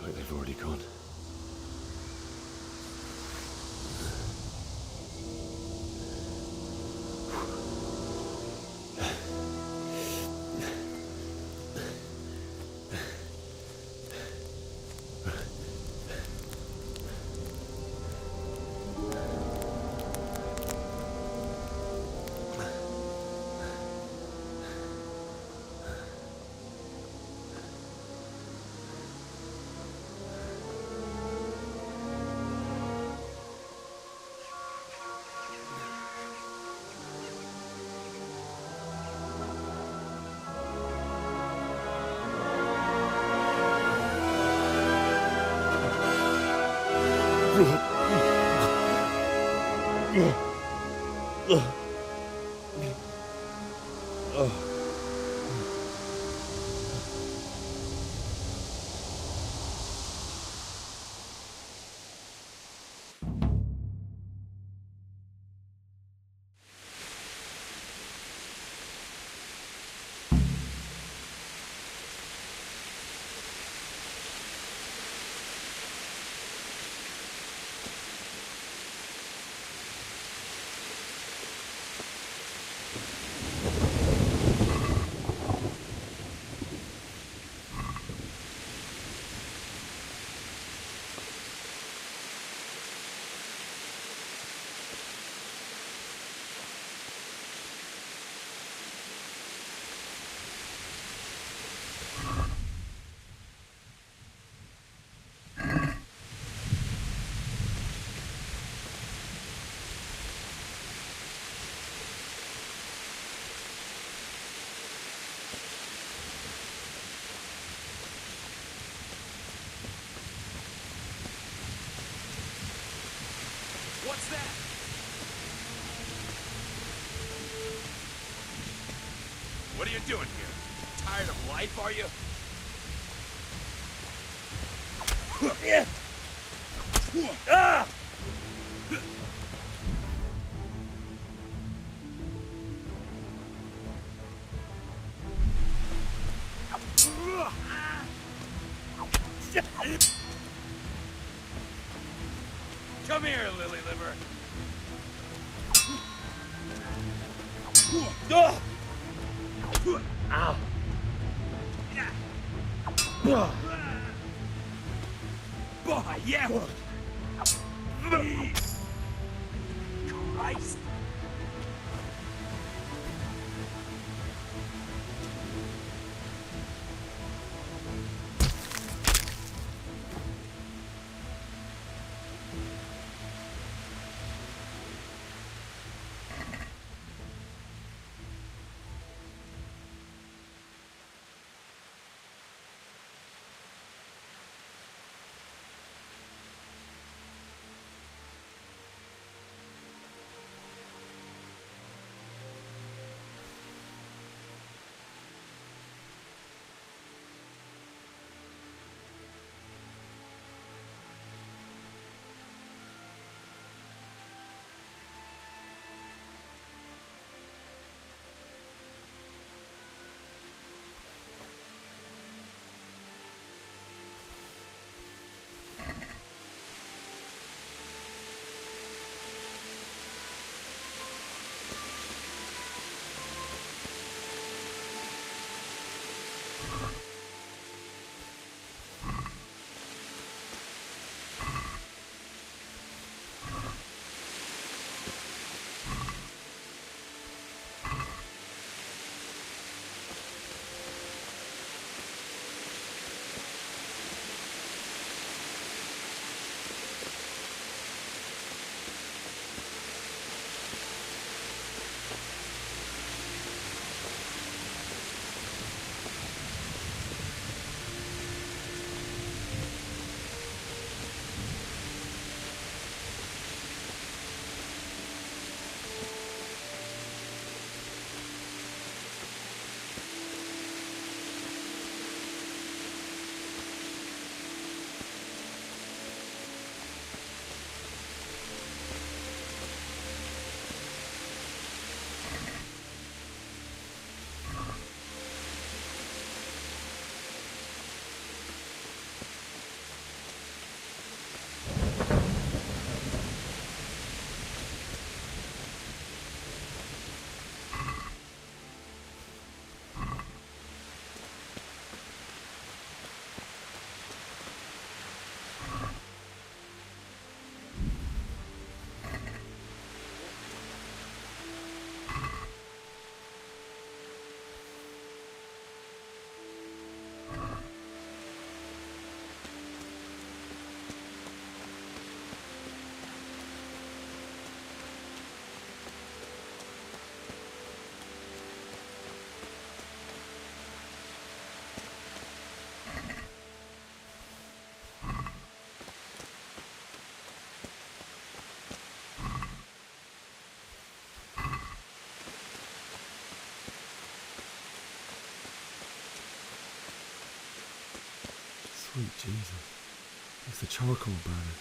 like they've already gone. What's that? What are you doing here? Tired of life, are you? Ah! Come here, lily liver. Ow. Boy, yeah. Christ. Sweet Jesus. It's the charcoal burner.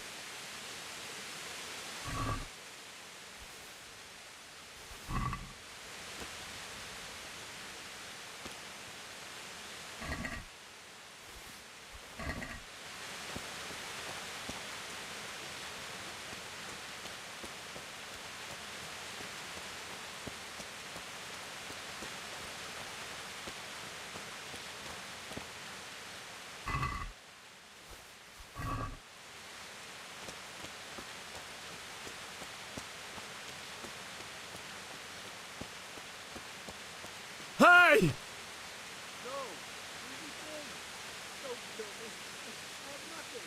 Hey! No! Leave me be! Don't kill me! I have nothing!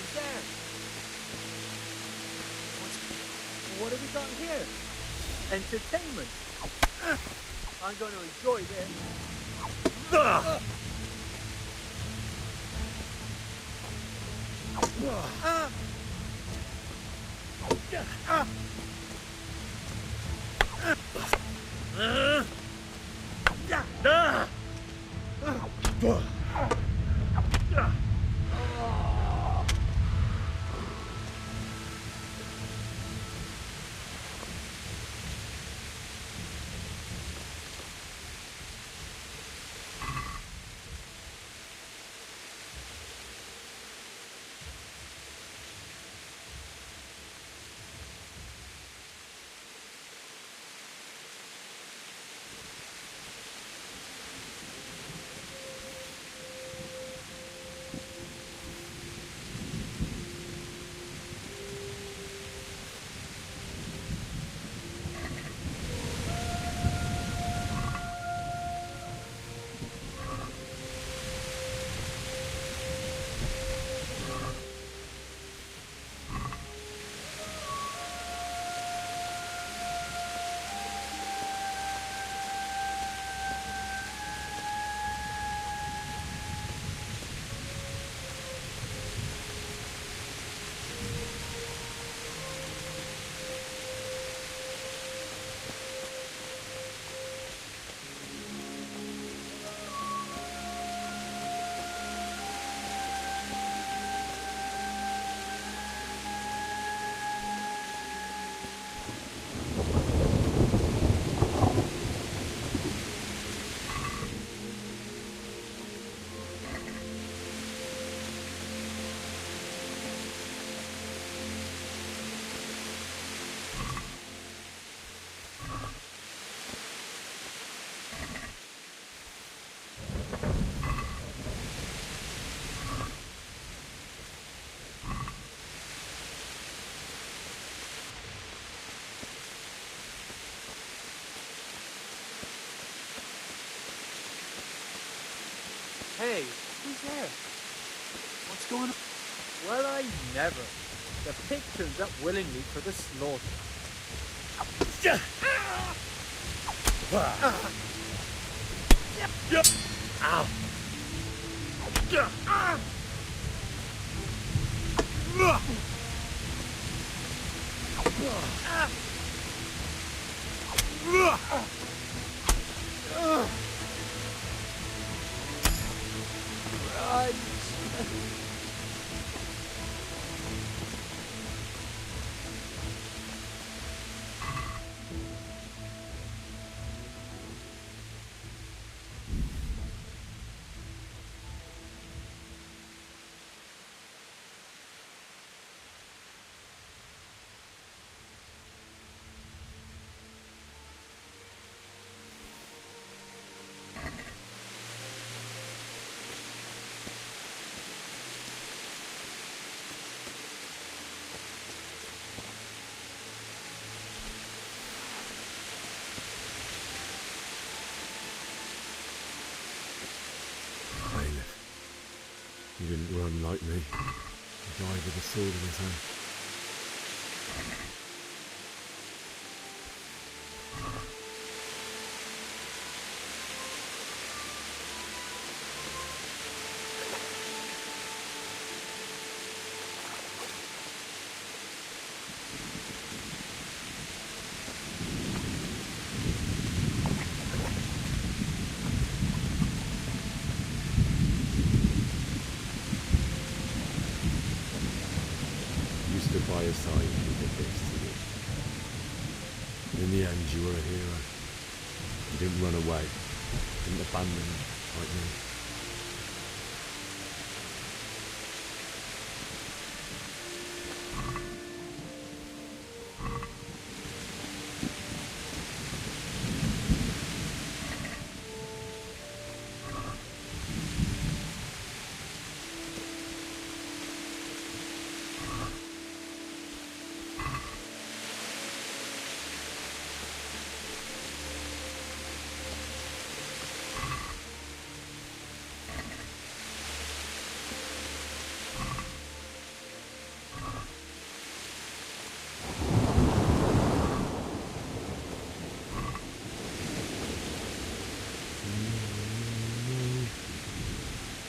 Who's there? What have we got here? Entertainment. I'm going to enjoy this. Hey, who's there? What's going on? Well, I never. The pig turns up willingly for the slaughter. He didn't run like me. He died with a sword in his hand. You stood by his side and he did this to you. In the end, you were a hero. You didn't run away. You didn't abandon him like me.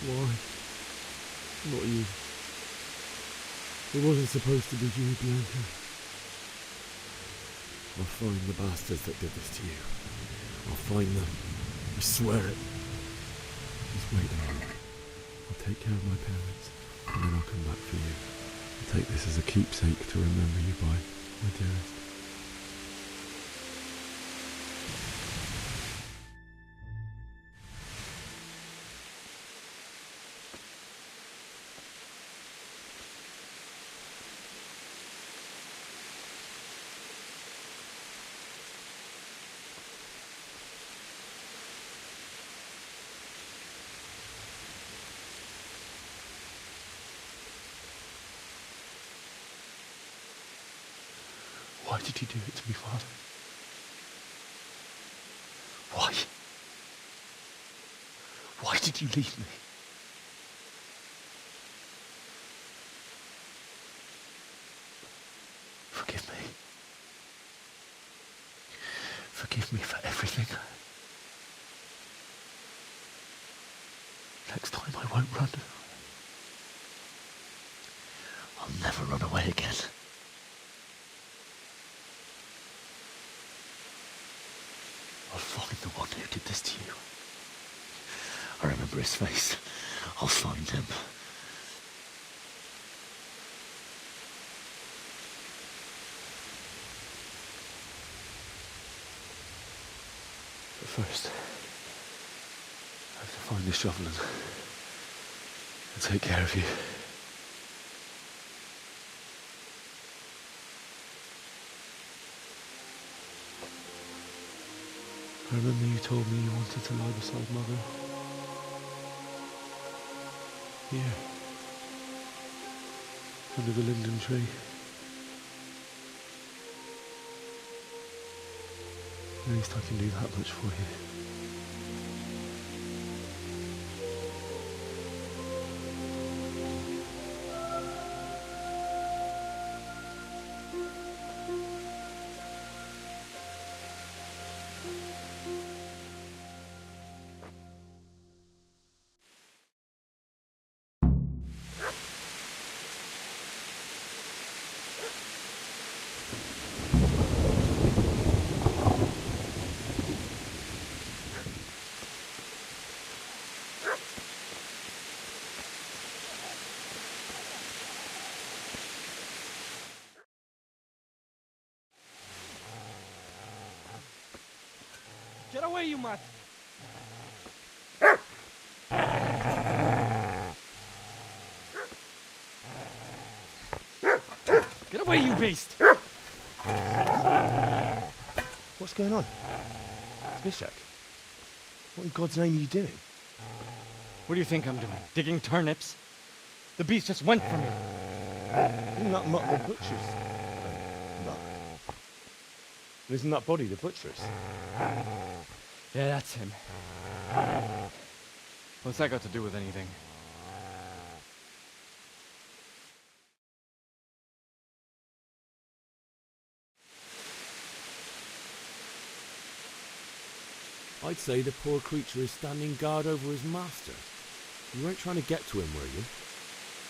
Why? Not you. It wasn't supposed to be you, Bianca. I'll find the bastards that did this to you. I'll find them. I swear it. Just wait a moment. I'll take care of my parents, and then I'll come back for you. I'll take this as a keepsake to remember you by, my dearest. Why did you do it to me, Father? Why? Why did you leave me? Forgive me. Forgive me for everything. Next time I won't run. I'll never run away again. I'll find the one who did this to you. I remember his face. I'll find him. But first, I have to find the shovel and take care of you. I remember you told me you wanted to lie beside Mother. Here. Under the linden tree. At least I can do that much for you. Get away, you mutt! Get away, you beast! What's going on? Mishak, what in God's name are you doing? What do you think I'm doing? Digging turnips? The beast just went for me. Isn't that mutt the butcher's? Mutt. Isn't that body the butcher's? Yeah, that's him. What's that got to do with anything? I'd say the poor creature is standing guard over his master. You weren't trying to get to him, were you?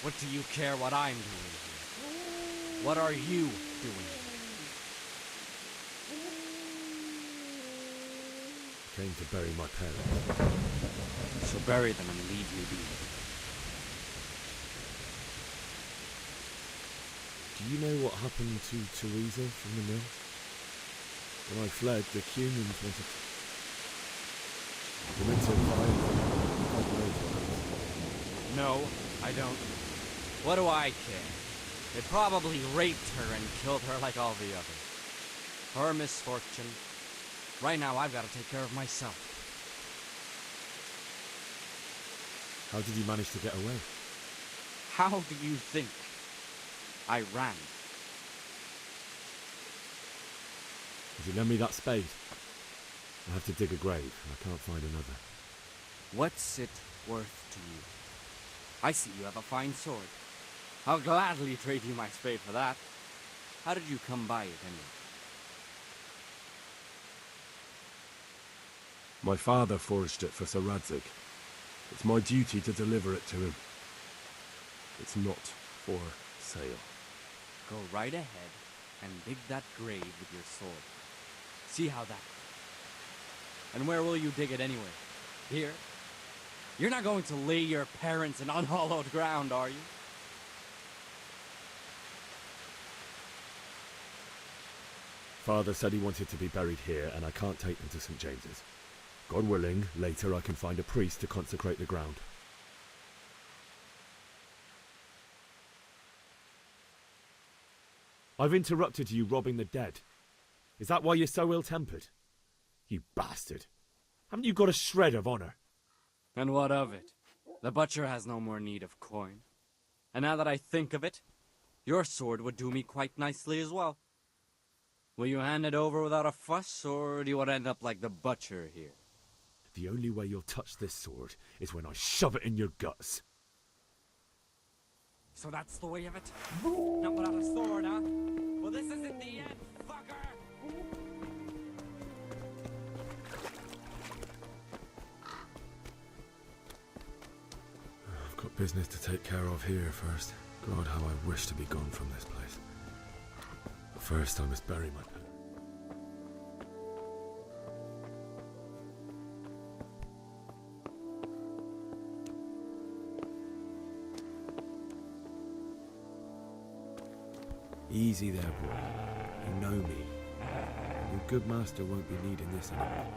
What do you care what I'm doing here? What are you doing here? Came to bury my parents. So bury them and leave me be. Do you know what happened to Teresa from the mill? When I fled, the humans wanted to... They meant to buy it. God knows what happened. No, I don't. What do I care? They probably raped her and killed her like all the others. Her misfortune. Right now, I've got to take care of myself. How did you manage to get away? How do you think I ran? Would you lend me that spade? I have to dig a grave, and I can't find another. What's it worth to you? I see you have a fine sword. I'll gladly trade you my spade for that. How did you come by it, anyway? My father forged it for Sir Radzig. It's my duty to deliver it to him. It's not for sale. Go right ahead and dig that grave with your sword. See how that goes. And where will you dig it anyway? Here? You're not going to lay your parents in unhallowed ground, are you? Father said he wanted to be buried here, and I can't take them to St. James's. God willing, later I can find a priest to consecrate the ground. I've interrupted you robbing the dead. Is that why you're so ill-tempered? You bastard. Haven't you got a shred of honor? And what of it? The butcher has no more need of coin. And now that I think of it, your sword would do me quite nicely as well. Will you hand it over without a fuss, or do you want to end up like the butcher here? The only way you'll touch this sword is when I shove it in your guts. So that's the way of it? Not without a sword, huh? Well, this isn't the end, fucker! I've got business to take care of here first. God, how I wish to be gone from this place. But first I must bury my parents. Easy there, boy. You know me. Your good master won't be needing this anymore.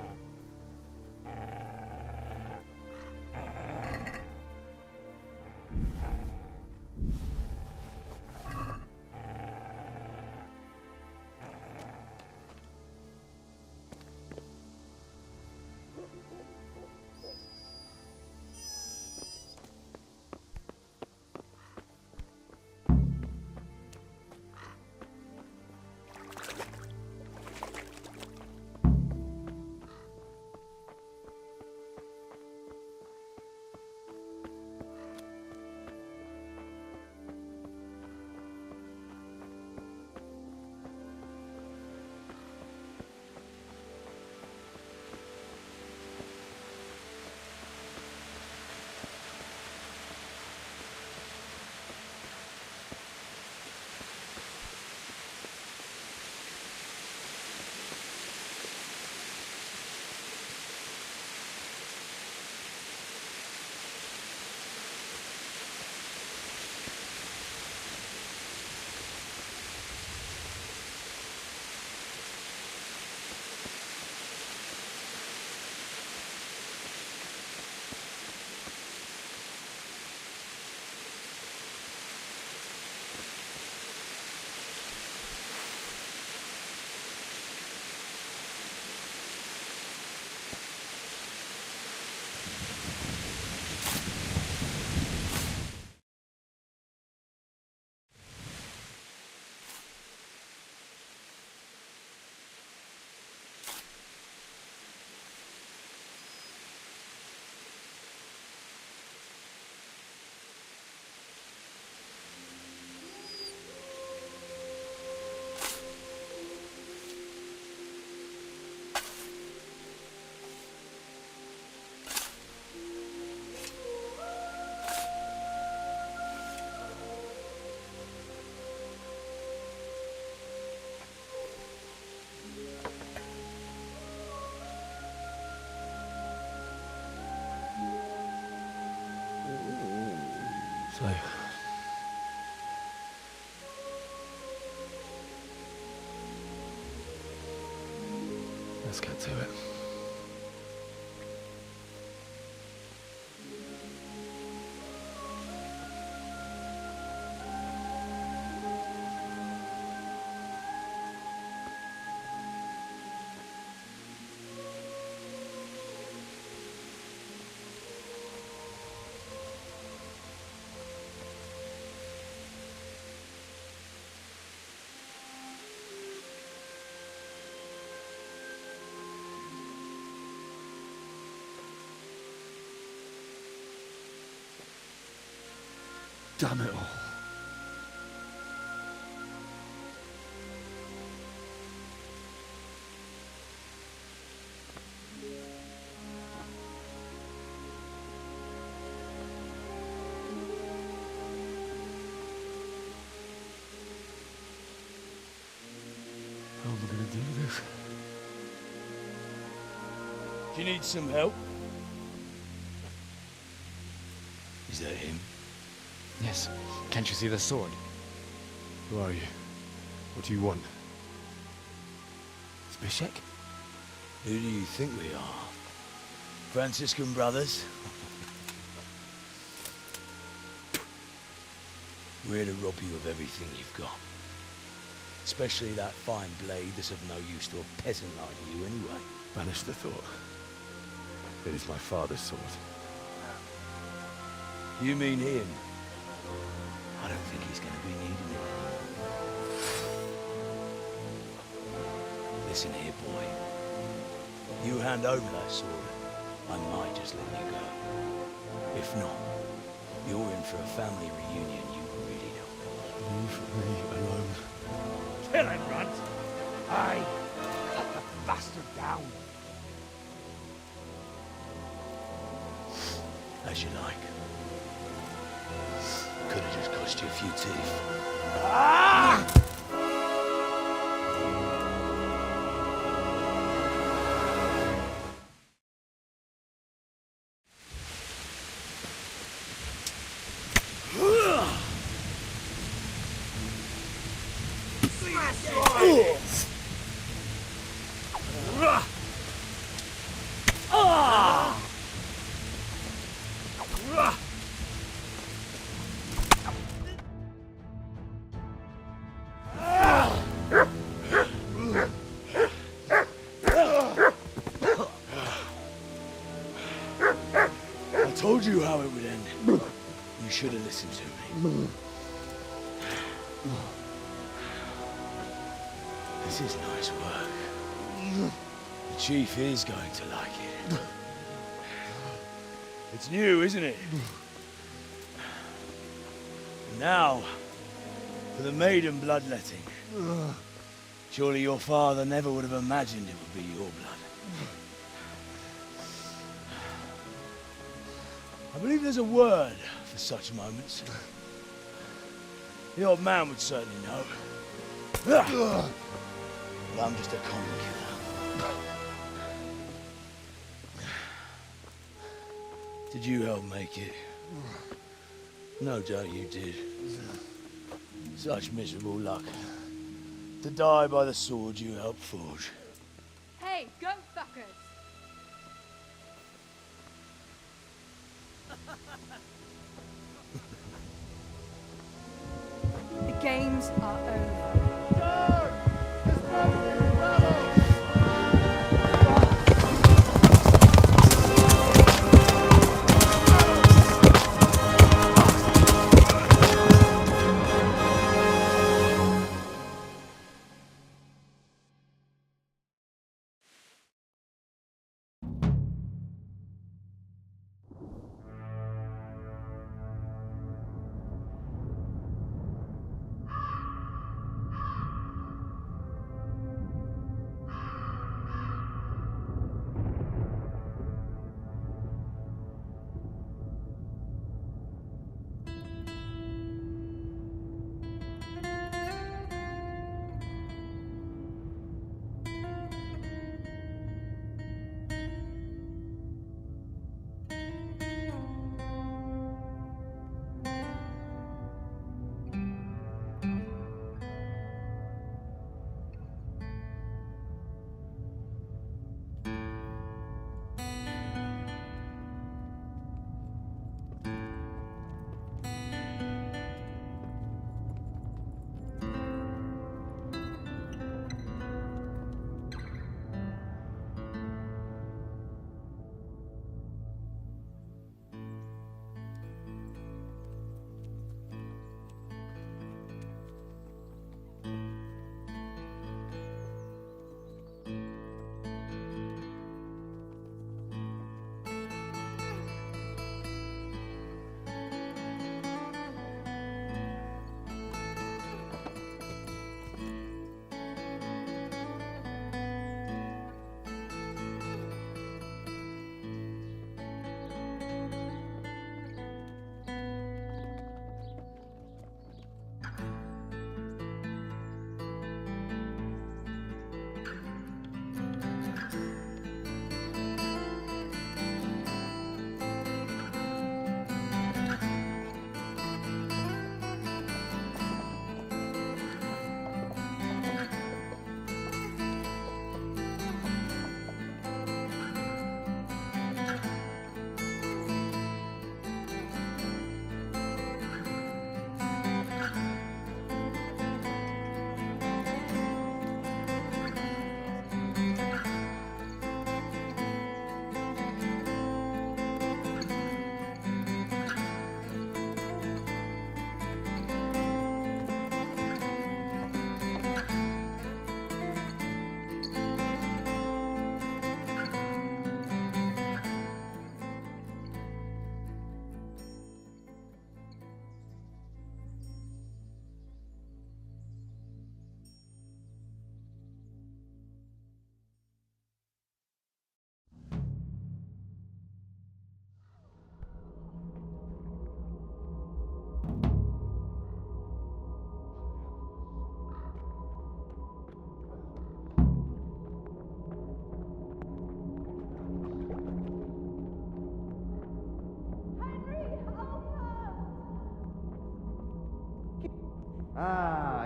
So, let's get to it. Damn it all. How am I going to do this? Do you need some help? Is that him? Yes. Can't you see the sword? Who are you? What do you want? Zbyszek? Who do you think we are? Franciscan brothers? We're here to rob you of everything you've got. Especially that fine blade that's of no use to a peasant like you anyway. Banish the thought. It is my father's sword. You mean him? I don't think he's going to be needing it. Listen here, boy. You hand over that sword, I might just let you go. If not, you're in for a family reunion you really don't want. Leave me alone. Kill him, Runt! Aye! Cut the bastard down! As you like. Could have just cost you a few teeth. I told you how it would end. You should have listened to me. This is nice work. The chief is going to like it. It's new, isn't it? And now, for the maiden bloodletting. Surely your father never would have imagined it would be your blood. I believe there's a word for such moments. The old man would certainly know. But I'm just a common killer. Did you help make it? No doubt you did. Such miserable luck. To die by the sword you helped forge. Hey, go fuckers! The games are over.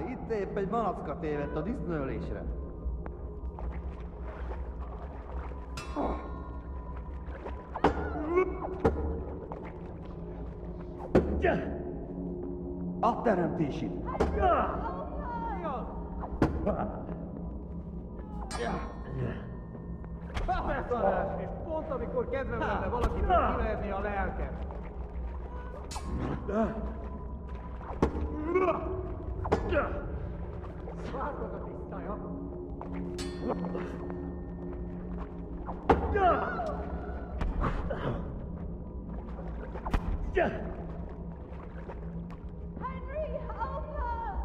Itt épp egy malacka tévedt a disznőlésre. A teremtésid! Beszarás! És pont amikor kedvem lenne valakinek kiverni a lelkem. Vártad a tisztája! Henry, help us!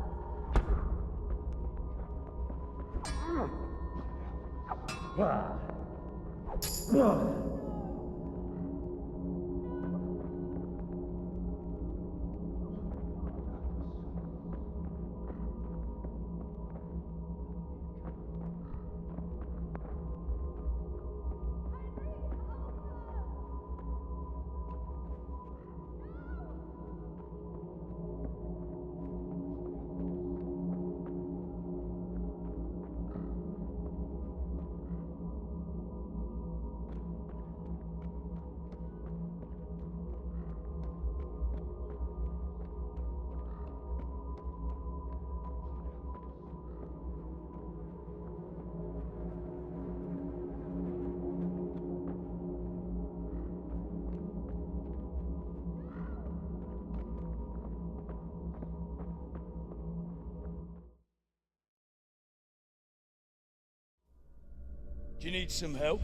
Do you need some help?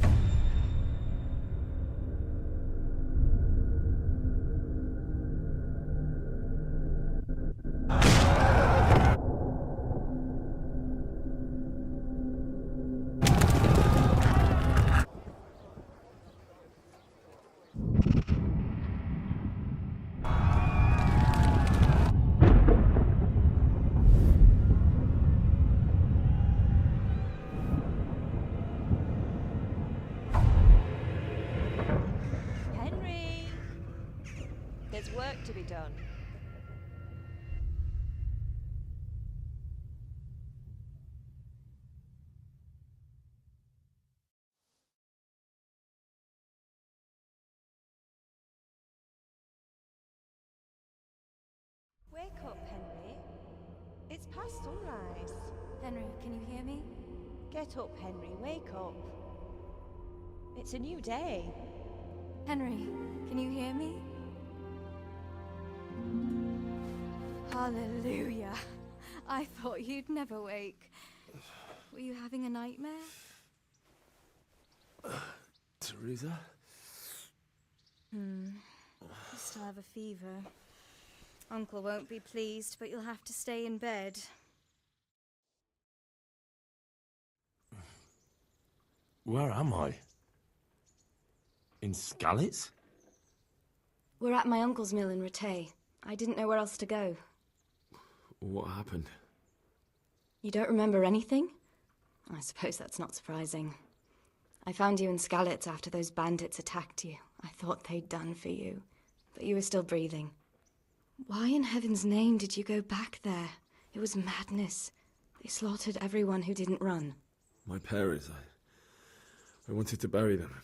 Henry! There's work to be done. Wake up, Henry. It's past sunrise. Henry, can you hear me? Get up, Henry. Wake up. It's a new day. Henry, can you hear me? Hallelujah. I thought you'd never wake. Were you having a nightmare? Teresa? You still have a fever. Uncle won't be pleased, but you'll have to stay in bed. Where am I? In Skalitz? We're at my uncle's mill in Rattay. I didn't know where else to go. What happened? You don't remember anything? I suppose that's not surprising. I found you in Skalitz after those bandits attacked you. I thought they'd done for you, but you were still breathing. Why in heaven's name did you go back there? It was madness. They slaughtered everyone who didn't run. My parents, I wanted to bury them.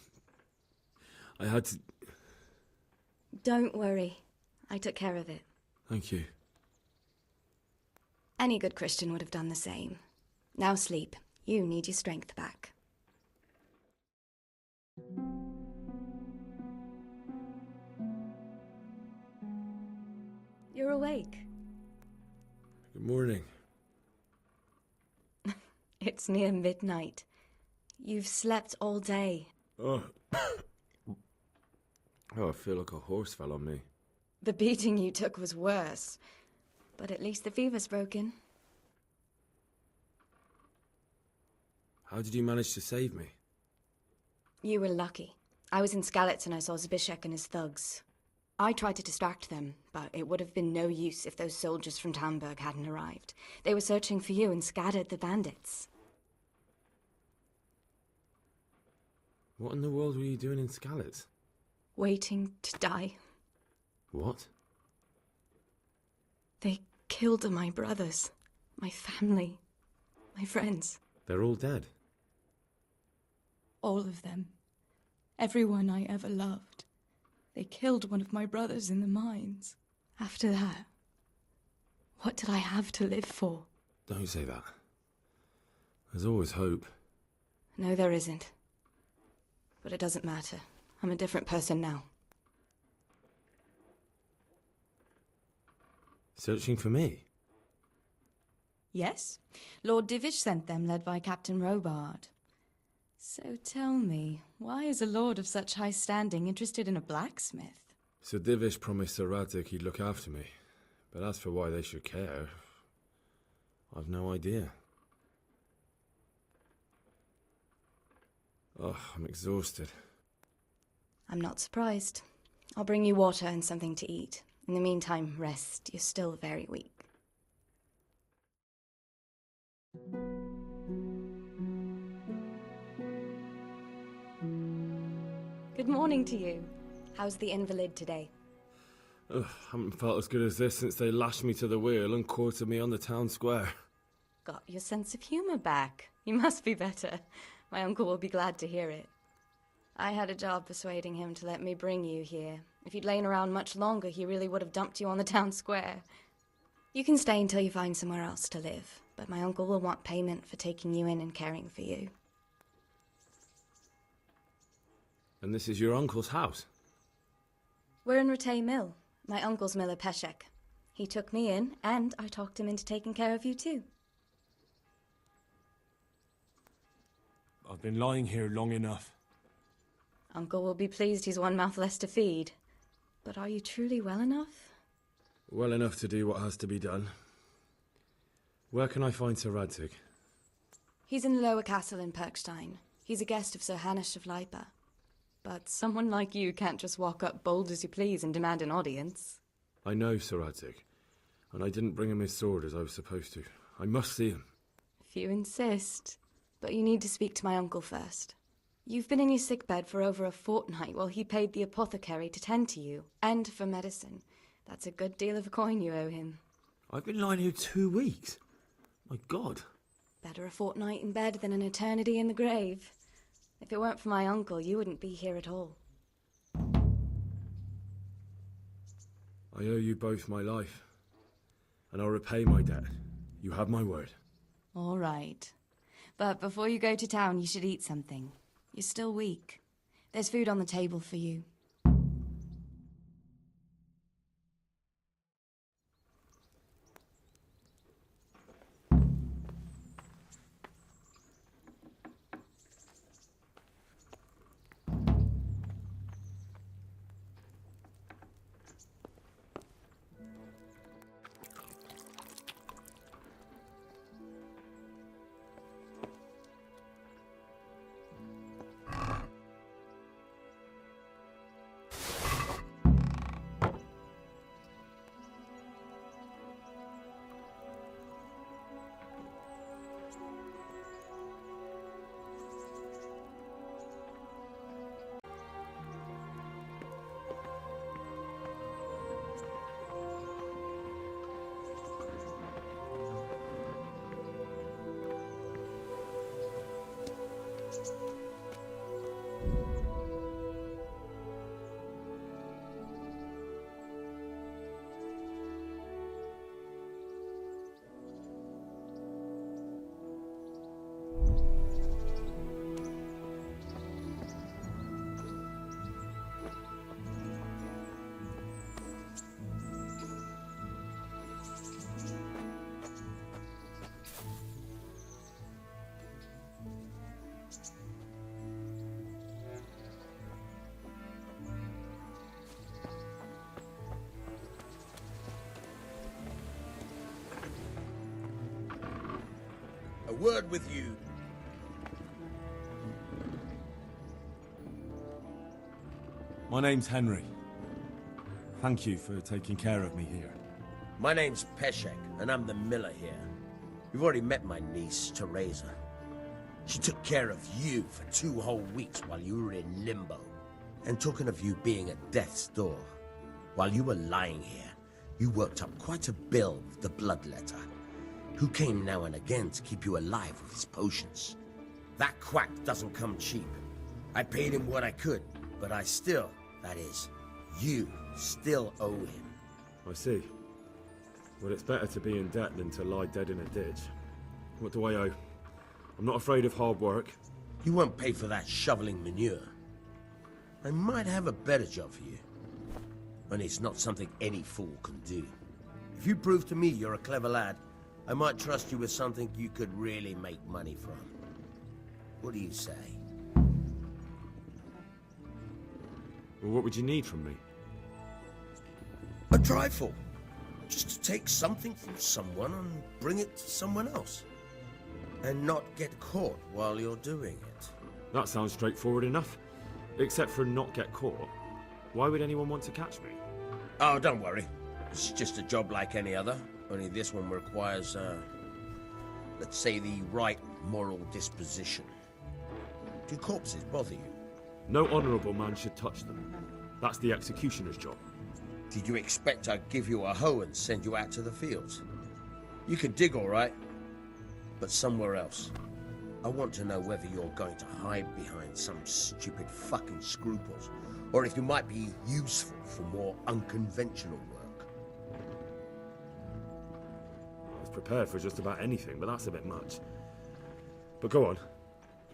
I had to... Don't worry. I took care of it. Thank you. Any good Christian would have done the same. Now sleep. You need your strength back. You're awake. Good morning. It's near midnight. You've slept all day. Oh. Oh, I feel like a horse fell on me. The beating you took was worse. But at least the fever's broken. How did you manage to save me? You were lucky. I was in Skalitz and I saw Zbyszek and his thugs. I tried to distract them, but it would have been no use if those soldiers from Tamburg hadn't arrived. They were searching for you and scattered the bandits. What in the world were you doing in Skalitz? Waiting to die. What? They killed my brothers, my family, my friends. They're all dead. All of them. Everyone I ever loved. They killed one of my brothers in the mines. After that, what did I have to live for? Don't say that. There's always hope. No, there isn't. But it doesn't matter. I'm a different person now. Searching for me? Yes. Lord Divish sent them, led by Captain Robard. So tell me, why is a lord of such high standing interested in a blacksmith? Sir Divish promised Sir Radzig he'd look after me. But as for why they should care, I've no idea. Oh, I'm exhausted. I'm not surprised. I'll bring you water and something to eat. In the meantime, rest. You're still very weak. Good morning to you. How's the invalid today? Ugh, haven't felt as good as this since they lashed me to the wheel and quartered me on the town square. Got your sense of humor back. You must be better. My uncle will be glad to hear it. I had a job persuading him to let me bring you here. If you'd lain around much longer, he really would have dumped you on the town square. You can stay until you find somewhere else to live, but my uncle will want payment for taking you in and caring for you. And this is your uncle's house? We're in Rattay Mill. My uncle's miller Peshek. He took me in, and I talked him into taking care of you too. I've been lying here long enough. Uncle will be pleased he's one mouth less to feed. But are you truly well enough? Well enough to do what has to be done. Where can I find Sir Radzig? He's in the lower castle in Perkstein. He's a guest of Sir Hanush of Leipa. But someone like you can't just walk up bold as you please and demand an audience. I know Sir Radzig, and I didn't bring him his sword as I was supposed to. I must see him. If you insist. But you need to speak to my uncle first. You've been in your sickbed for over a fortnight while he paid the apothecary to tend to you, and for medicine. That's a good deal of coin you owe him. I've been lying here 2 weeks. My God. Better a fortnight in bed than an eternity in the grave. If it weren't for my uncle, you wouldn't be here at all. I owe you both my life, and I'll repay my debt. You have my word. All right. But before you go to town, you should eat something. You're still weak. There's food on the table for you. A word with you. My name's Henry. Thank you for taking care of me here. My name's Peshek, and I'm the miller here. You've already met my niece, Teresa. She took care of you for 2 whole weeks while you were in limbo. And talking of you being at death's door, while you were lying here, You worked up quite a bill with the bloodletter, who came now and again to keep you alive with his potions. That quack doesn't come cheap. I paid him what I could, but I still, that is, you still owe him. I see. Well, it's better to be in debt than to lie dead in a ditch. What do I owe? I'm not afraid of hard work. You won't pay for that shoveling manure. I might have a better job for you. And it's not something any fool can do. If you prove to me you're a clever lad, I might trust you with something you could really make money from. What do you say? Well, what would you need from me? A trifle. Just to take something from someone and bring it to someone else. And not get caught while you're doing it. That sounds straightforward enough. Except for not get caught. Why would anyone want to catch me? Oh, don't worry. It's just a job like any other. Only this one requires, let's say, the right moral disposition. Do corpses bother you? No honourable man should touch them. That's the executioner's job. Did you expect I'd give you a hoe and send you out to the fields? You can dig all right, but somewhere else. I want to know whether you're going to hide behind some stupid fucking scruples, or if you might be useful for more unconventional work. I was prepared for just about anything, but that's a bit much. But go on.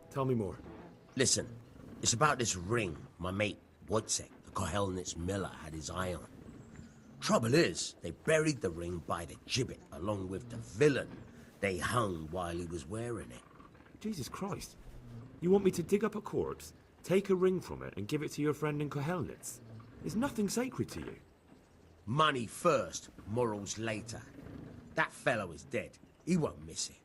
Tell me more. Listen, it's about this ring my mate Wojciech, the Kohelnitz miller, had his eye on. Trouble is, they buried the ring by the gibbet along with the villain they hung while he was wearing it. Jesus Christ. You want me to dig up a corpse, take a ring from it, and give it to your friend in Kohelnitz? There's nothing sacred to you. Money first, morals later. That fellow is dead. He won't miss it.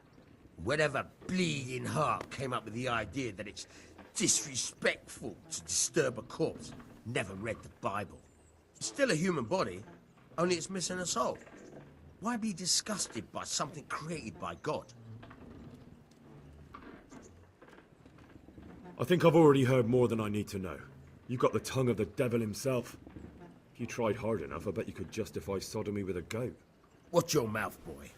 Whatever bleeding heart came up with the idea that it's disrespectful to disturb a corpse never read the Bible. It's still a human body, only it's missing a soul. Why be disgusted by something created by God? I think I've already heard more than I need to know. You've got the tongue of the devil himself. If you tried hard enough, I bet you could justify sodomy with a goat. Watch your mouth, boy.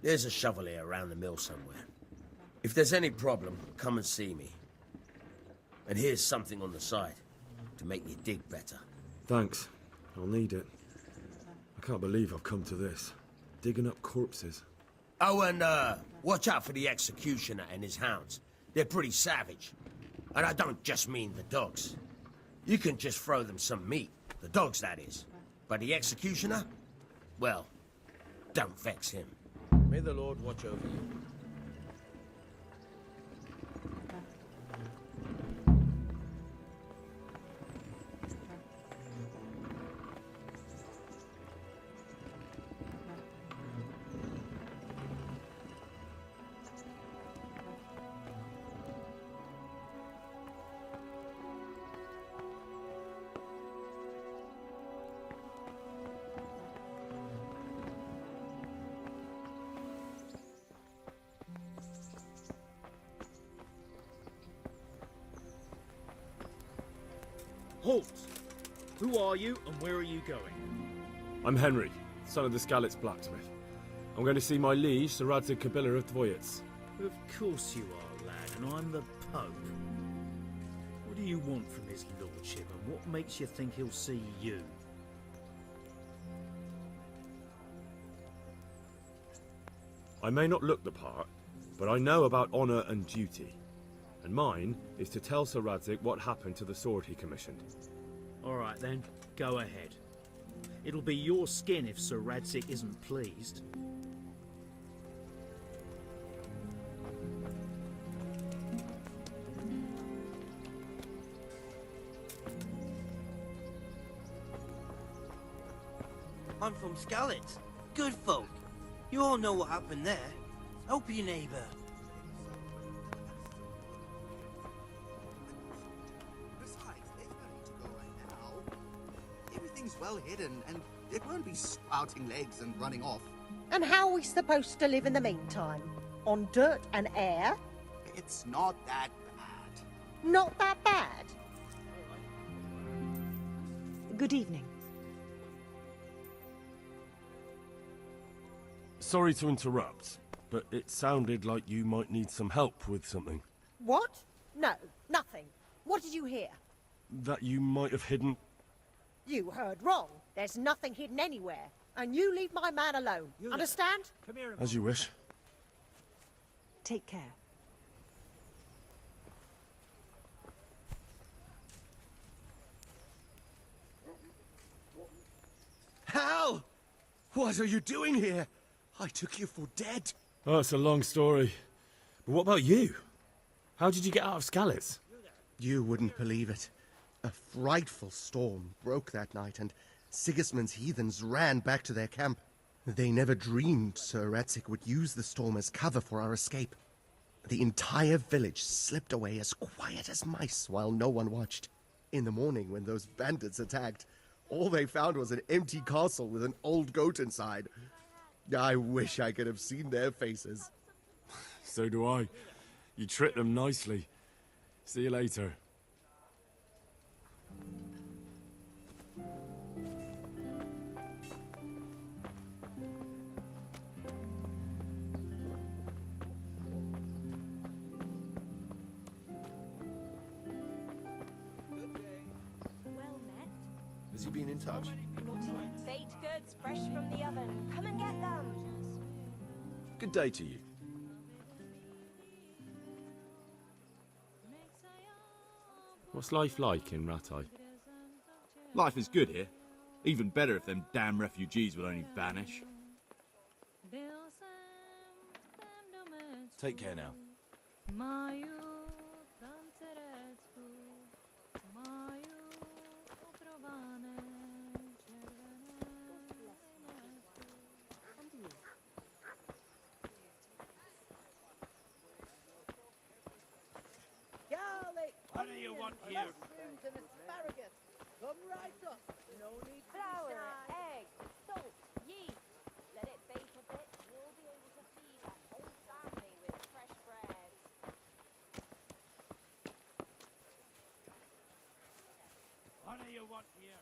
There's a shovel here around the mill somewhere. If there's any problem, come and see me. And here's something on the side to make you dig better. Thanks. I'll need it. I can't believe I've come to this. Digging up corpses. Oh, and watch out for the executioner and his hounds. They're pretty savage. And I don't just mean the dogs. You can just throw them some meat. The dogs, that is. But the executioner? Well, don't vex him. May the Lord watch over you. Halt! Who are you and where are you going? I'm Henry, son of the Skalitz blacksmith. I'm going to see my liege, Sir Radzig Kobyla of Dvoyitz. Of course you are, lad, and I'm the Pope. What do you want from his lordship, and what makes you think he'll see you? I may not look the part, but I know about honour and duty. And mine is to tell Sir Radzig what happened to the sword he commissioned. All right then, go ahead. It'll be your skin if Sir Radzig isn't pleased. I'm from Skalitz. Good folk. You all know what happened there. Help your neighbour. Well hidden, and it won't be sprouting legs and running off. And how are we supposed to live in the meantime? On dirt and air? It's not that bad. Not that bad? Good evening. Sorry to interrupt, but it sounded like you might need some help with something. What? No, nothing. What did you hear? That you might have hidden... You heard wrong. There's nothing hidden anywhere. And you leave my man alone. Understand? Come here. As you wish. Take care. Hal! What are you doing here? I took you for dead. Oh, it's a long story. But what about you? How did you get out of Skalitz? You wouldn't believe it. A frightful storm broke that night, and Sigismund's heathens ran back to their camp. They never dreamed Sir Ratzik would use the storm as cover for our escape. The entire village slipped away as quiet as mice while no one watched. In the morning, when those bandits attacked, all they found was an empty castle with an old goat inside. I wish I could have seen their faces. So do I. You tricked them nicely. See you later. Well met. Has he been in touch? Baked goods fresh from the oven. Come and get them. Good day to you. What's life like in Ratai? Life is good here. Even better if them damn refugees would only vanish. Take care now. Garlic, What do you want here? mushrooms and asparagus. Come right up. No need to Flour, shy. egg, salt, yeast. Let it bake a bit. You'll be able to feed that whole family with fresh bread. What do you want here?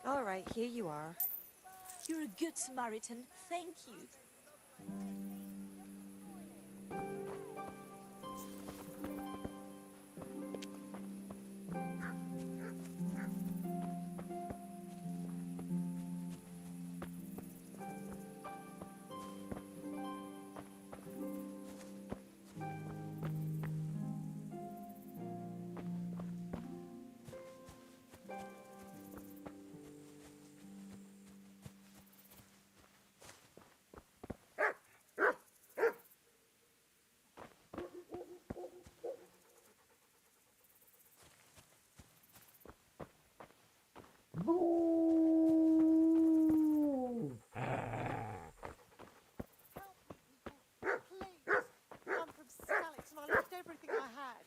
All right, here you are. You're a good Samaritan. Thank you. I'm from Skalitz and I left everything I had.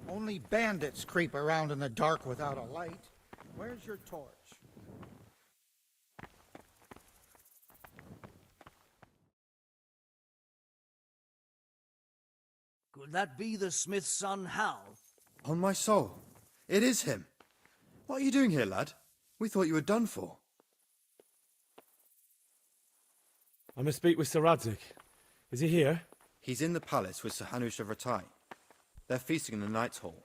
Only bandits creep around in the dark without a light. Where's your torch? Could that be the smith's son, Hal? On my soul, it is him. What are you doing here, lad? We thought you were done for. I must speak with Sir Radzik. Is he here? He's in the palace with Sir Hanush of Ratai. They're feasting in the Knight's Hall.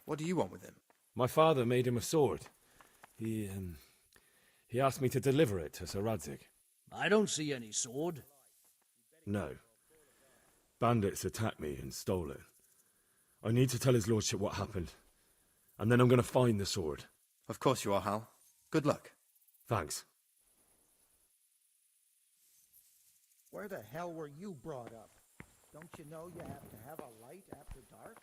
What do you want with him? My father made him a sword. He asked me to deliver it to Sir Radzik. I don't see any sword. No. Bandits attacked me and stole it. I need to tell his lordship what happened. And then I'm going to find the sword. Of course you are, Hal. Good luck. Thanks. Where the hell were you brought up? Don't you know you have to have a light after dark?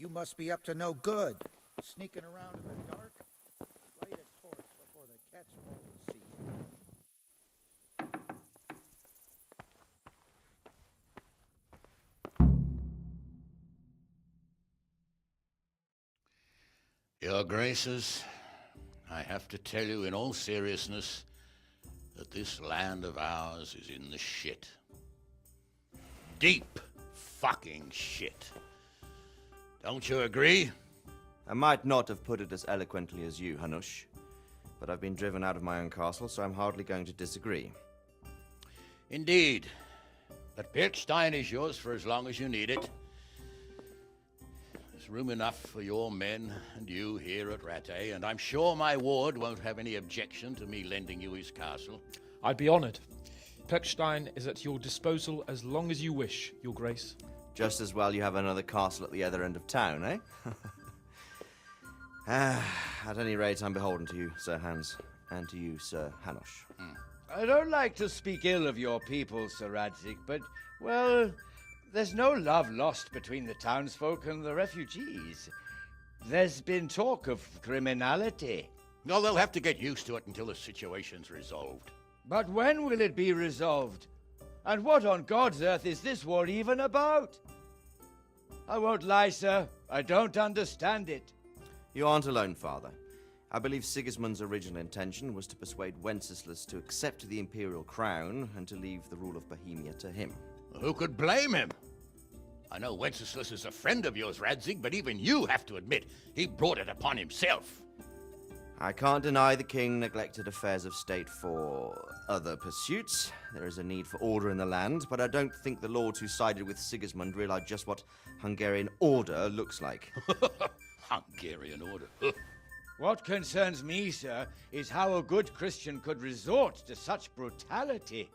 You must be up to no good. Sneaking around in the dark. Light a torch before the cat's paw see you. Your Graces, I have to tell you in all seriousness that this land of ours is in the shit. Deep fucking shit. Don't you agree? I might not have put it as eloquently as you, Hanush, but I've been driven out of my own castle, so I'm hardly going to disagree. Indeed. But Birkstein is yours for as long as you need it. There's room enough for your men and you here at Rattay, and I'm sure my ward won't have any objection to me lending you his castle. I'd be honored. Birkstein is at your disposal as long as you wish, Your Grace. Just as well you have another castle at the other end of town, eh? At any rate, I'm beholden to you, Sir Hans, and to you, Sir Hanush. I don't like to speak ill of your people, Sir Radzig, but, well, there's no love lost between the townsfolk and the refugees. There's been talk of criminality. Well, they'll have to get used to it until the situation's resolved. But when will it be resolved? And what on God's earth is this war even about? I won't lie, sir. I don't understand it. You aren't alone, Father. I believe Sigismund's original intention was to persuade Wenceslas to accept the imperial crown and to leave the rule of Bohemia to him. Who could blame him? I know Wenceslas is a friend of yours, Radzig, but even you have to admit he brought it upon himself. I can't deny the king neglected affairs of state for other pursuits. There is a need for order in the land, but I don't think the lords who sided with Sigismund realized just what Hungarian order looks like. Hungarian order? What concerns me, sir, is how a good Christian could resort to such brutality.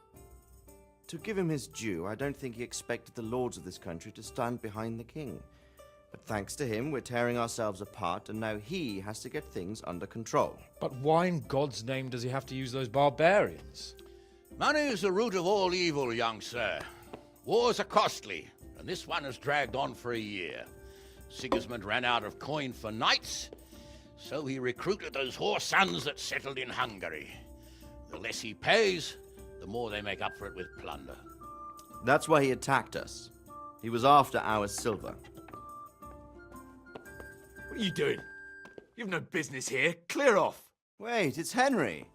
To give him his due, I don't think he expected the lords of this country to stand behind the king. But thanks to him, we're tearing ourselves apart, and now he has to get things under control. But why in God's name does he have to use those barbarians? Money is the root of all evil, young sir. Wars are costly, and this one has dragged on for a year. Sigismund ran out of coin for knights, so he recruited those whore sons that settled in Hungary. The less he pays, the more they make up for it with plunder. That's why he attacked us. He was after our silver. What are you doing? You've no business here. Clear off. Wait, it's Henry.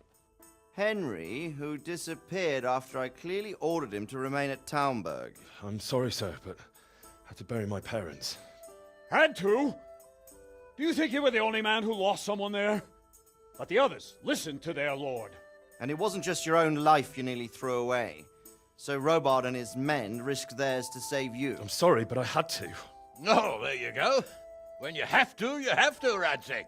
Henry, who disappeared after I clearly ordered him to remain at Taumberg. I'm sorry, sir, but I had to bury my parents. Had to? Do you think you were the only man who lost someone there? But the others listened to their lord. And it wasn't just your own life you nearly threw away. So Robard and his men risked theirs to save you. I'm sorry, but I had to. Oh, there you go. When you have to, Radzig.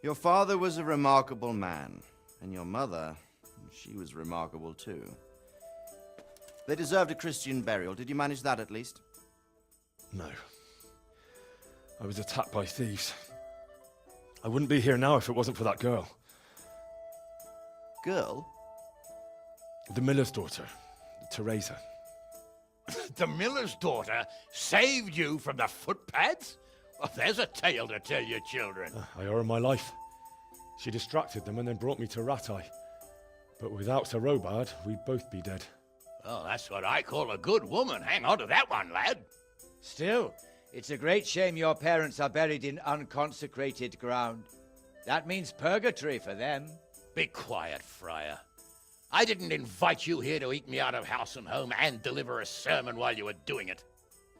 Your father was a remarkable man, and your mother, she was remarkable too. They deserved a Christian burial. Did you manage that at least? No. I was attacked by thieves. I wouldn't be here now if it wasn't for that girl. Girl? The miller's daughter, Teresa. The miller's daughter saved you from the footpads? Well, there's a tale to tell your children. I owe her my life. She distracted them and then brought me to Rattay. But without Sir Robard, we'd both be dead. Oh, that's what I call a good woman. Hang on to that one, lad. Still, it's a great shame your parents are buried in unconsecrated ground. That means purgatory for them. Be quiet, Friar. I didn't invite you here to eat me out of house and home and deliver a sermon while you were doing it.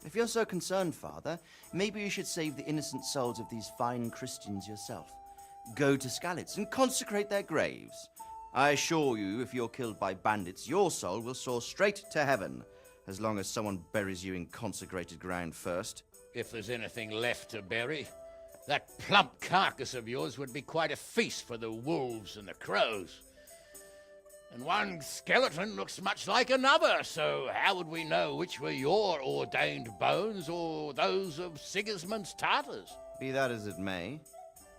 If you're so concerned, Father, maybe you should save the innocent souls of these fine Christians yourself. Go to Skalitz and consecrate their graves. I assure you, if you're killed by bandits, your soul will soar straight to heaven. as long as someone buries you in consecrated ground first. If there's anything left to bury, that plump carcass of yours would be quite a feast for the wolves and the crows. And one skeleton looks much like another, so how would we know which were your ordained bones or those of Sigismund's Tartars? Be that as it may,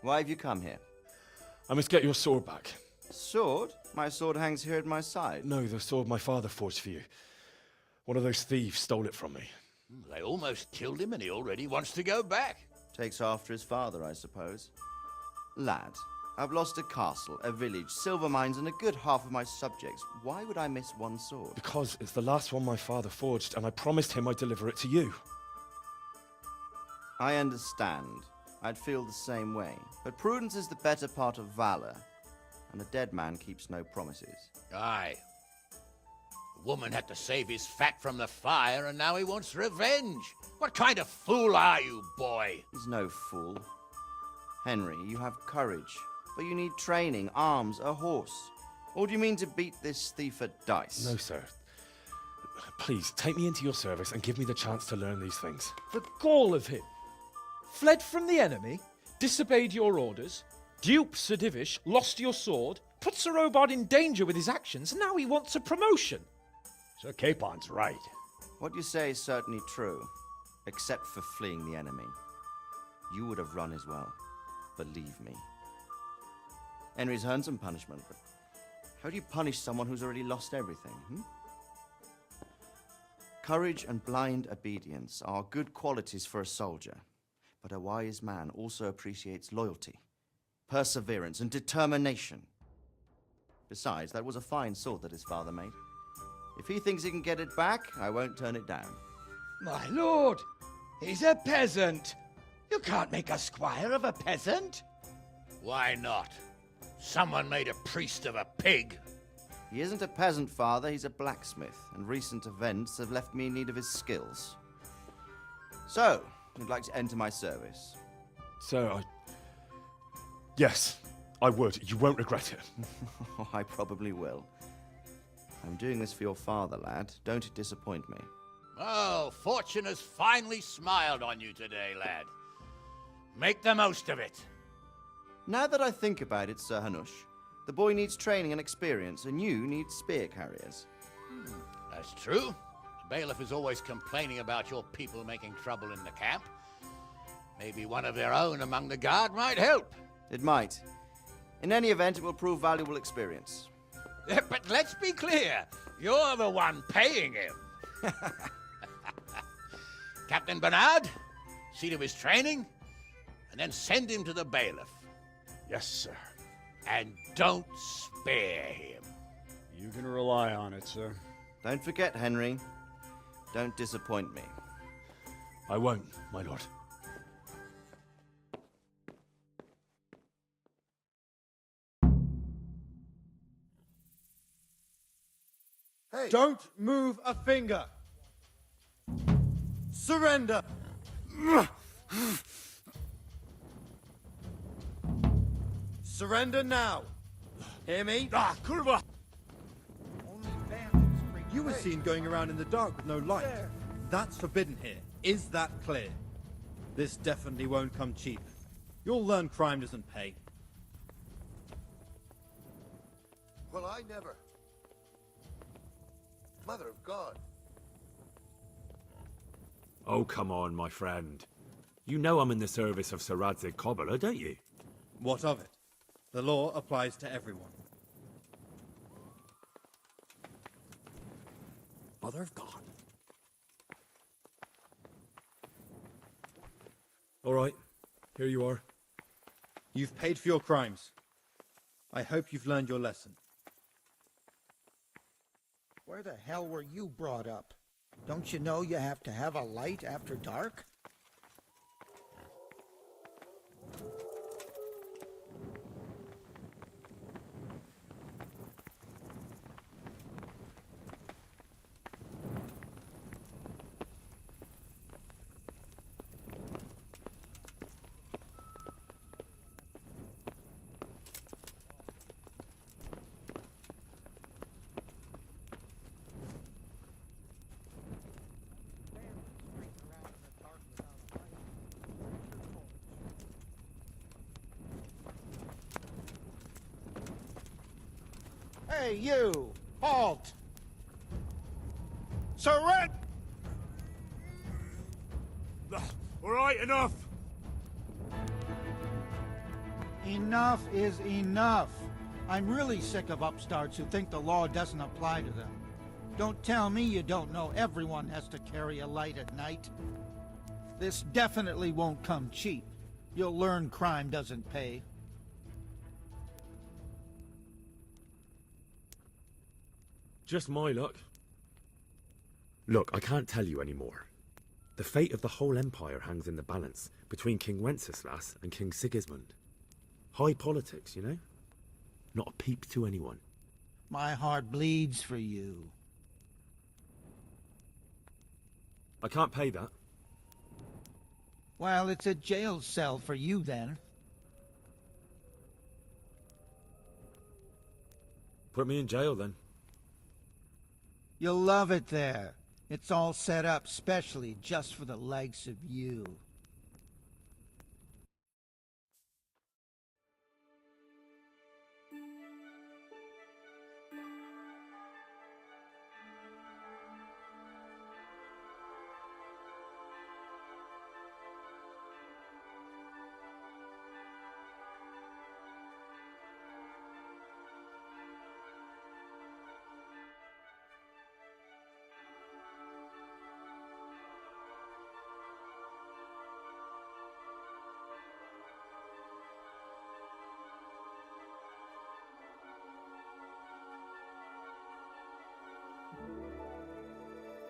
why have you come here? I must get your sword back. Sword? My sword hangs here at my side. No, the sword my father forged for you. One of those thieves stole it from me. They almost killed him and he already wants to go back. Takes after his father, I suppose. Lad, I've lost a castle, a village, silver mines, and a good half of my subjects. Why would I miss one sword? Because it's the last one my father forged, and I promised him I'd deliver it to you. I understand. I'd feel the same way. But prudence is the better part of valor, and a dead man keeps no promises. Aye. The woman had to save his fat from the fire, and now he wants revenge. What kind of fool are you, boy? He's no fool. Henry, you have courage, but you need training, arms, a horse. Or do you mean to beat this thief at dice? No, sir. Please, take me into your service and give me the chance to learn these things. The gall of him! Fled from the enemy, disobeyed your orders, duped Sir Divish, lost your sword, put Sir Robard in danger with his actions, and now he wants a promotion. Sir Capon's right. What you say is certainly true, except for fleeing the enemy. You would have run as well, believe me. Henry's earned some punishment, but how do you punish someone who's already lost everything, Courage and blind obedience are good qualities for a soldier, but a wise man also appreciates loyalty, perseverance, and determination. Besides, that was a fine sword that his father made. If he thinks he can get it back, I won't turn it down. My lord, he's a peasant. You can't make a squire of a peasant. Why not? Someone made a priest of a pig. He isn't a peasant, father, he's a blacksmith, and recent events have left me in need of his skills. So, you'd like to enter my service? Sir, Yes, I would. You won't regret it. I probably will. I'm doing this for your father, lad. Don't disappoint me. Oh, fortune has finally smiled on you today, lad. Make the most of it. Now that I think about it, Sir Hanush, the boy needs training and experience, and you need spear carriers. That's true. The bailiff is always complaining about your people making trouble in the camp. Maybe one of their own among the guard might help. It might. In any event, it will prove valuable experience. But let's be clear. You're the one paying him. Captain Bernard, see to his training, and then send him to the bailiff. Yes, sir. And don't spare him. You can rely on it, sir. Don't forget, Henry. Don't disappoint me. I won't, my lord. Hey. Don't move a finger. Surrender. Surrender now. Hear me? Ah, kurva! You were seen going around in the dark with no light. That's forbidden here. Is that clear? This definitely won't come cheap. You'll learn crime doesn't pay. Well, I never. Mother of God. Oh, come on, my friend. You know I'm in the service of Sir Radzig Kobyla, don't you? What of it? The law applies to everyone. Mother of God. All right, here you are. You've paid for your crimes. I hope you've learned your lesson. Where the hell were you brought up? Don't you know you have to have a light after dark? Hey, you! Halt! Surrender! All right, enough. Enough is enough. I'm really sick of upstarts who think the law doesn't apply to them. Don't tell me you don't know everyone has to carry a light at night. This definitely won't come cheap. You'll learn crime doesn't pay. Just my luck. Look, I can't tell you anymore. The fate of the whole empire hangs in the balance between King Wenceslas and King Sigismund. High politics, you know? Not a peep to anyone. My heart bleeds for you. I can't pay that. Well, it's a jail cell for you then. Put me in jail then. You'll love it there. It's all set up specially just for the likes of you.